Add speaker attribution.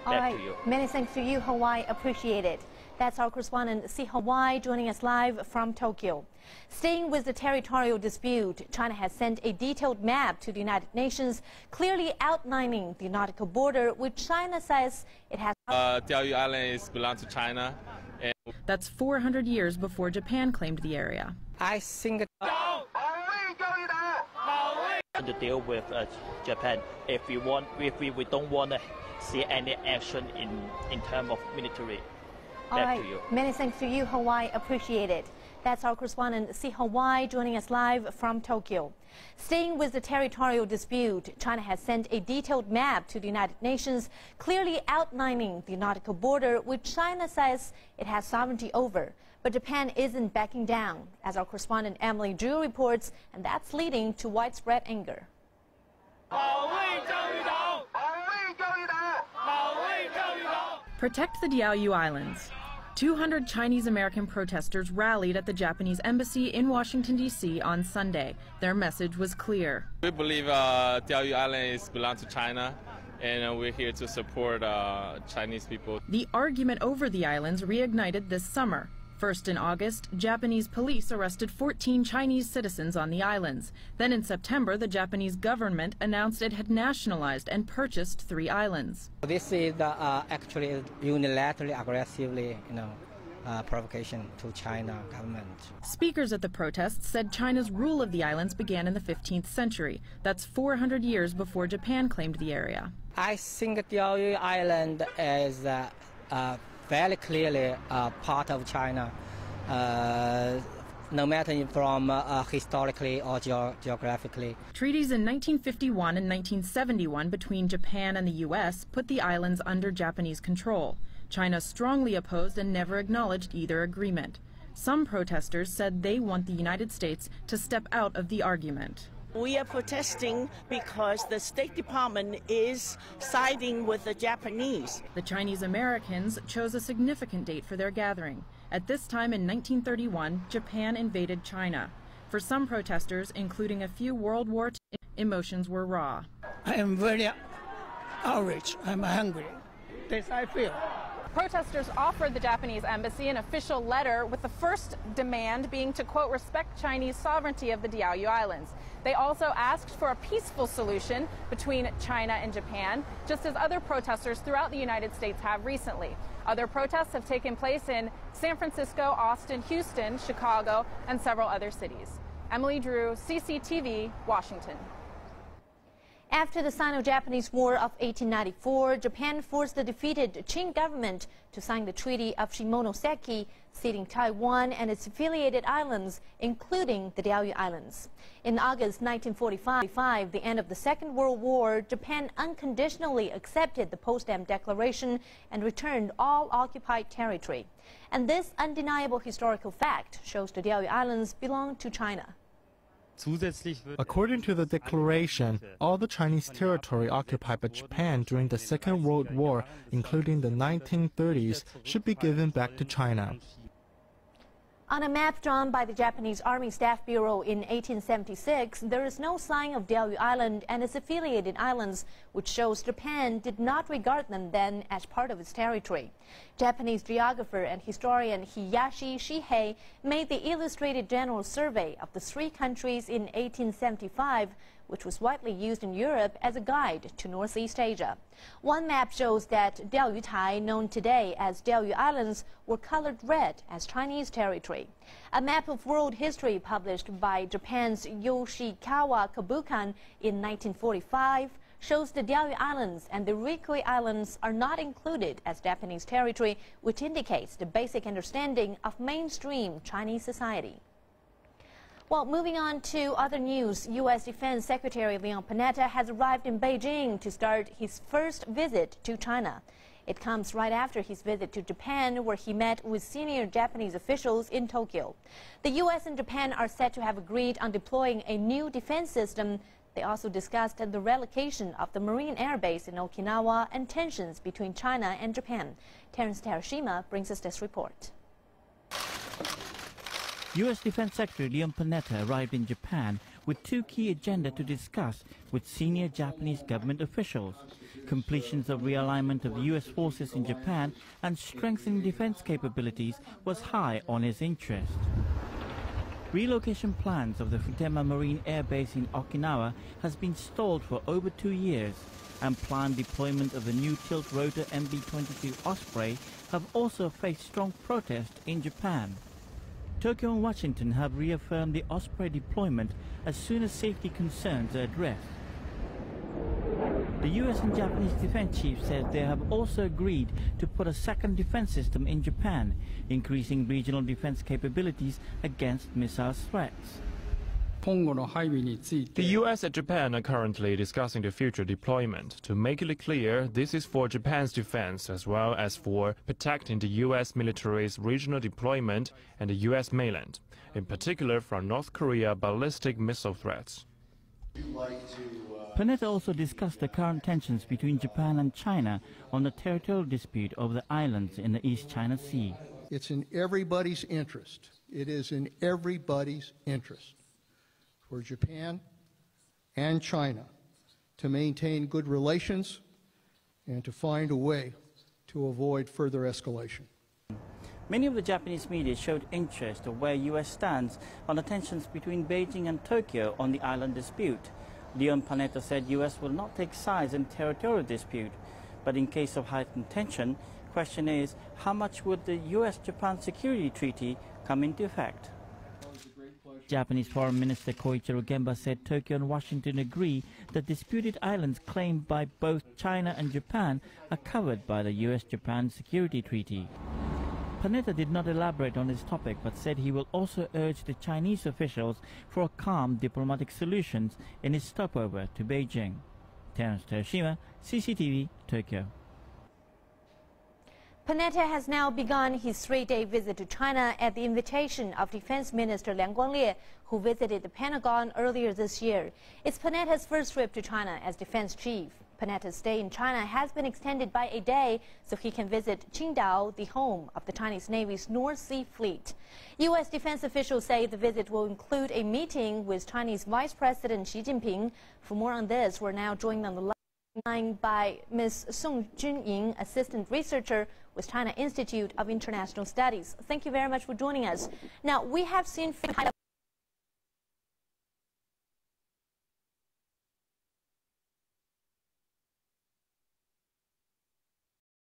Speaker 1: All
Speaker 2: Back
Speaker 1: right.
Speaker 2: to you.
Speaker 1: Many thanks to you, Hawaii. Appreciate it. That's our correspondent, C. Hawaii, joining us live from Tokyo. Staying with the territorial dispute, China has sent a detailed map to the United Nations, clearly outlining the nautical border, which China says it has.
Speaker 3: Diaoyu Island belongs to China.
Speaker 4: That's 400 years before Japan claimed the area.
Speaker 5: I think
Speaker 2: To deal with Japan, if we don't want to see any action in terms of military.
Speaker 1: All
Speaker 2: Back
Speaker 1: right.
Speaker 2: to you.
Speaker 1: Many thanks to you, Hawaii. Appreciate it. That's our correspondent, C. Hawaii, joining us live from Tokyo. Staying with the territorial dispute, China has sent a detailed map to the United Nations, clearly outlining the nautical border, which China says it has sovereignty over. But Japan isn't backing down, as our correspondent Emily Drew reports, and that's leading to widespread anger.
Speaker 4: Protect the Diaoyu Islands. 200 Chinese-American protesters rallied at the Japanese embassy in Washington, D.C. on Sunday. Their message was clear.
Speaker 3: We believe Diaoyu Island belongs to China, and we're here to support Chinese people.
Speaker 4: The argument over the islands reignited this summer. First in August, Japanese police arrested 14 Chinese citizens on the islands. Then in September, the Japanese government announced it had nationalized and purchased 3 islands.
Speaker 5: this is actually unilaterally, aggressively, provocation to China government.
Speaker 4: Speakers at the protests said China's rule of the islands began in the 15th century. That's 400 years before Japan claimed the area.
Speaker 5: I think Diaoyu Island is very clearly part of China, no matter from historically or geographically.
Speaker 4: Treaties in 1951 and 1971 between Japan and the U.S. put the islands under Japanese control. China strongly opposed and never acknowledged either agreement. Some protesters said they want the United States to step out of the argument.
Speaker 6: We are protesting because the State Department is siding with the Japanese.
Speaker 4: The Chinese Americans chose a significant date for their gathering. At this time in 1931, Japan invaded China. For some protesters, including a few World War II, emotions were raw.
Speaker 7: I am very outraged. I'm angry. This I feel.
Speaker 8: Protesters offered the Japanese embassy an official letter with the first demand being to, quote, respect Chinese sovereignty of the Diaoyu Islands. They also asked for a peaceful solution between China and Japan, just as other protesters throughout the United States have recently. Other protests have taken place in San Francisco, Austin, Houston, Chicago, and several other cities. Emily Drew, CCTV, Washington.
Speaker 1: After the Sino-Japanese War of 1894, Japan forced the defeated Qing government to sign the Treaty of Shimonoseki, ceding Taiwan and its affiliated islands, including the Diaoyu Islands. In August 1945, the end of the Second World War, Japan unconditionally accepted the Potsdam Declaration and returned all occupied territory. And this undeniable historical fact shows the Diaoyu Islands belong to China.
Speaker 9: According to the declaration, all the Chinese territory occupied by Japan during the Second World War, including the 1930s, should be given back to China.
Speaker 1: On a map drawn by the Japanese Army Staff Bureau in 1876, there is no sign of Diaoyu Island and its affiliated islands, which shows Japan did not regard them then as part of its territory. Japanese geographer and historian Hiyashi Shihei made the Illustrated General Survey of the 3 countries in 1875, which was widely used in Europe as a guide to Northeast Asia. One map shows that Diaoyutai, known today as Diaoyu Islands, were colored red as Chinese territory. A map of world history published by Japan's Yoshikawa Kabukan in 1945 shows the Diaoyu Islands and the Ryukyu Islands are not included as Japanese territory, which indicates the basic understanding of mainstream Chinese society. Well, moving on to other news, U.S. Defense Secretary Leon Panetta has arrived in Beijing to start his first visit to China. It comes right after his visit to Japan, where he met with senior Japanese officials in Tokyo. The U.S. and Japan are said to have agreed on deploying a new defense system. They also discussed the relocation of the Marine Air Base in Okinawa and tensions between China and Japan. Terence Terashima brings us this report.
Speaker 10: U.S. Defense Secretary Leon Panetta arrived in Japan with 2 key agendas to discuss with senior Japanese government officials. Completions of realignment of U.S. forces in Japan and strengthening defense capabilities was high on his interest. Relocation plans of the Futema Marine Air Base in Okinawa has been stalled for over 2 years, and planned deployment of the new tilt-rotor MB-22 Osprey have also faced strong protest in Japan. Tokyo and Washington have reaffirmed the Osprey deployment as soon as safety concerns are addressed. The US and Japanese defense chiefs said they have also agreed to put a second defense system in Japan, increasing regional defense capabilities against missile threats.
Speaker 11: The US and Japan are currently discussing the future deployment. To make it clear, this is for Japan's defense as well as for protecting the US military's regional deployment and the US mainland, in particular from North Korea ballistic missile threats.
Speaker 10: Panetta also discussed the current tensions between Japan and China on the territorial dispute over the islands in the East China Sea.
Speaker 12: It's in everybody's interest. It is in everybody's interest for Japan and China to maintain good relations and to find a way to avoid further escalation.
Speaker 10: Many of the Japanese media showed interest of where U.S. stands on the tensions between Beijing and Tokyo on the island dispute. Leon Panetta said U.S. will not take sides in territorial dispute, but in case of heightened tension, question is how much would the U.S.-Japan security treaty come into effect? Japanese Foreign Minister Koichiro Gemba said Tokyo and Washington agree that disputed islands claimed by both China and Japan are covered by the U.S.-Japan security treaty. Panetta did not elaborate on this topic, but said he will also urge the Chinese officials for a calm diplomatic solutions in his stopover to Beijing. Terence Toyoshima, CCTV, Tokyo.
Speaker 1: Panetta has now begun his 3-day visit to China at the invitation of Defense Minister Liang Guanglie, who visited the Pentagon earlier this year. It's Panetta's first trip to China as defense chief. Panetta's stay in China has been extended by a day so he can visit Qingdao, the home of the Chinese Navy's North Sea Fleet. U.S. defense officials say the visit will include a meeting with Chinese Vice President Xi Jinping. For more on this, we're now joined on the line by Ms. Song Junying, assistant researcher with China Institute of International Studies. Thank you very much for joining us. Now, we have seen